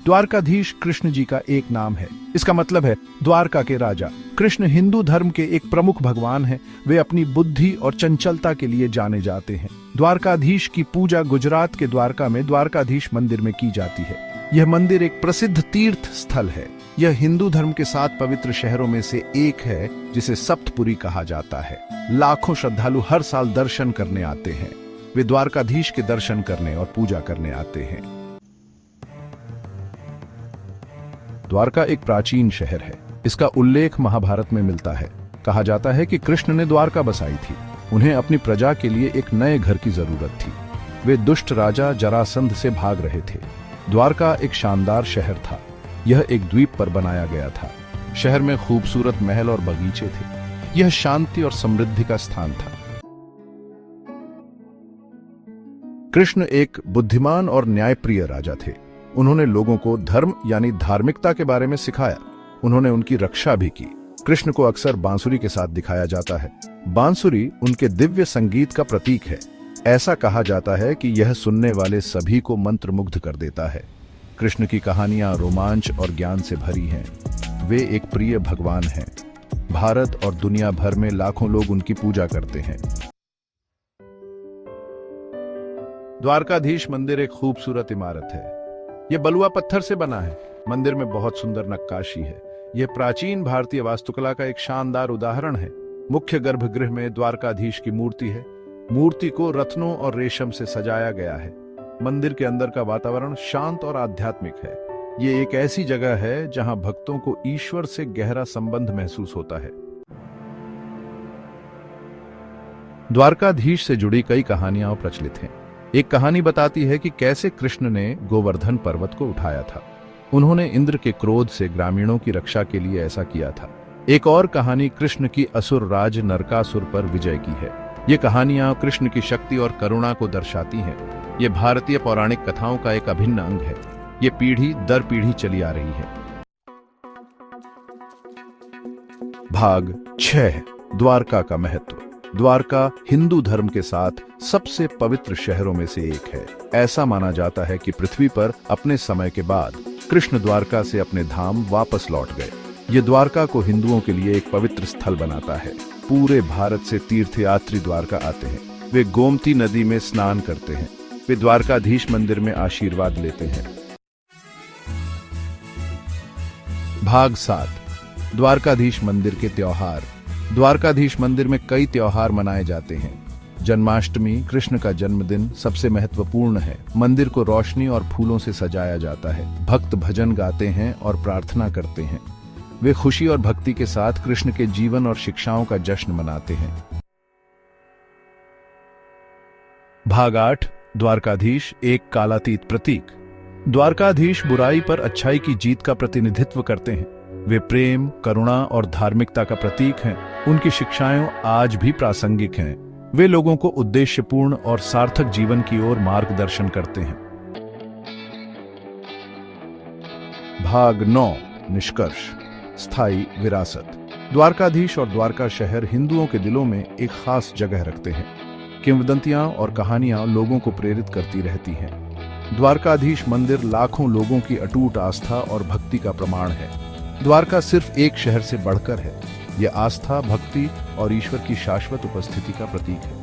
द्वारकाधीश कृष्ण जी का एक नाम है। इसका मतलब है द्वारका के राजा। कृष्ण हिंदू धर्म के एक प्रमुख भगवान हैं। वे अपनी बुद्धि और चंचलता के लिए जाने जाते हैं। द्वारकाधीश की पूजा गुजरात के द्वारका में द्वारकाधीश मंदिर में की जाती है। यह मंदिर एक प्रसिद्ध तीर्थ स्थल है। यह हिंदू धर्म के 7 पवित्र शहरों में से एक है, जिसे सप्तपुरी कहा जाता है। लाखों श्रद्धालु हर साल दर्शन करने आते हैं। वे द्वारकाधीश के दर्शन करने और पूजा करने आते हैं। द्वारका एक प्राचीन शहर है। इसका उल्लेख महाभारत में मिलता है। कहा जाता है कि कृष्ण ने द्वारका बसाई थी। उन्हें अपनी प्रजा के लिए एक नए घर की जरूरत थी। वे दुष्ट राजा जरासंध से भाग रहे थे। द्वारका एक शानदार शहर था। यह एक द्वीप पर बनाया गया था। शहर में खूबसूरत महल और बगीचे थे। यह शांति और समृद्धि का स्थान था। कृष्ण एक बुद्धिमान और न्यायप्रिय राजा थे। उन्होंने लोगों को धर्म यानी धार्मिकता के बारे में सिखाया। उन्होंने उनकी रक्षा भी की। कृष्ण को अक्सर बांसुरी के साथ दिखाया जाता है। बांसुरी उनके दिव्य संगीत का प्रतीक है। ऐसा कहा जाता है कि यह सुनने वाले सभी को मंत्रमुग्ध कर देता है। कृष्ण की कहानियां रोमांच और ज्ञान से भरी हैं। वे एक प्रिय भगवान हैं। भारत और दुनिया भर में लाखों लोग उनकी पूजा करते हैं। द्वारकाधीश मंदिर एक खूबसूरत इमारत है। यह बलुआ पत्थर से बना है। मंदिर में बहुत सुंदर नक्काशी है। यह प्राचीन भारतीय वास्तुकला का एक शानदार उदाहरण है। मुख्य गर्भगृह में द्वारकाधीश की मूर्ति है। मूर्ति को रत्नों और रेशम से सजाया गया है। मंदिर के अंदर का वातावरण शांत और आध्यात्मिक है। ये एक ऐसी जगह है जहां भक्तों को ईश्वर से गहरा संबंध महसूस होता है। द्वारकाधीश से जुड़ी कई कहानियां प्रचलित हैं। एक कहानी बताती है कि कैसे कृष्ण ने गोवर्धन पर्वत को उठाया था। उन्होंने इंद्र के क्रोध से ग्रामीणों की रक्षा के लिए ऐसा किया था। एक और कहानी कृष्ण की असुर राज नरकासुर पर विजय की है। ये कहानियां कृष्ण की शक्ति और करुणा को दर्शाती हैं। ये भारतीय पौराणिक कथाओं का एक अभिन्न अंग है। ये पीढ़ी दर पीढ़ी चली आ रही है। भाग 6 द्वारका का महत्व। द्वारका हिंदू धर्म के साथ सबसे पवित्र शहरों में से एक है। ऐसा माना जाता है कि पृथ्वी पर अपने समय के बाद कृष्ण द्वारका से अपने धाम वापस लौट गए। ये द्वारका को हिंदुओं के लिए एक पवित्र स्थल बनाता है। पूरे भारत से तीर्थयात्री द्वारका आते हैं। वे गोमती नदी में स्नान करते हैं। वे द्वारकाधीश मंदिर में आशीर्वाद लेते हैं। भाग 7 द्वारकाधीश मंदिर के त्योहार। द्वारकाधीश मंदिर में कई त्योहार मनाए जाते हैं। जन्माष्टमी, कृष्ण का जन्मदिन, सबसे महत्वपूर्ण है। मंदिर को रोशनी और फूलों से सजाया जाता है। भक्त भजन गाते हैं और प्रार्थना करते हैं। वे खुशी और भक्ति के साथ कृष्ण के जीवन और शिक्षाओं का जश्न मनाते हैं। भाग 8 द्वारकाधीश एक कालातीत प्रतीक। द्वारकाधीश बुराई पर अच्छाई की जीत का प्रतिनिधित्व करते हैं। वे प्रेम, करुणा और धार्मिकता का प्रतीक हैं। उनकी शिक्षाएं आज भी प्रासंगिक हैं। वे लोगों को उद्देश्यपूर्ण और सार्थक जीवन की ओर मार्गदर्शन करते हैं। भाग 9 निष्कर्ष स्थायी विरासत। द्वारकाधीश और द्वारका शहर हिंदुओं के दिलों में एक खास जगह रखते हैं। किंवदंतियां और कहानियां लोगों को प्रेरित करती रहती हैं। द्वारकाधीश मंदिर लाखों लोगों की अटूट आस्था और भक्ति का प्रमाण है। द्वारका सिर्फ एक शहर से बढ़कर है। यह आस्था, भक्ति और ईश्वर की शाश्वत उपस्थिति का प्रतीक है।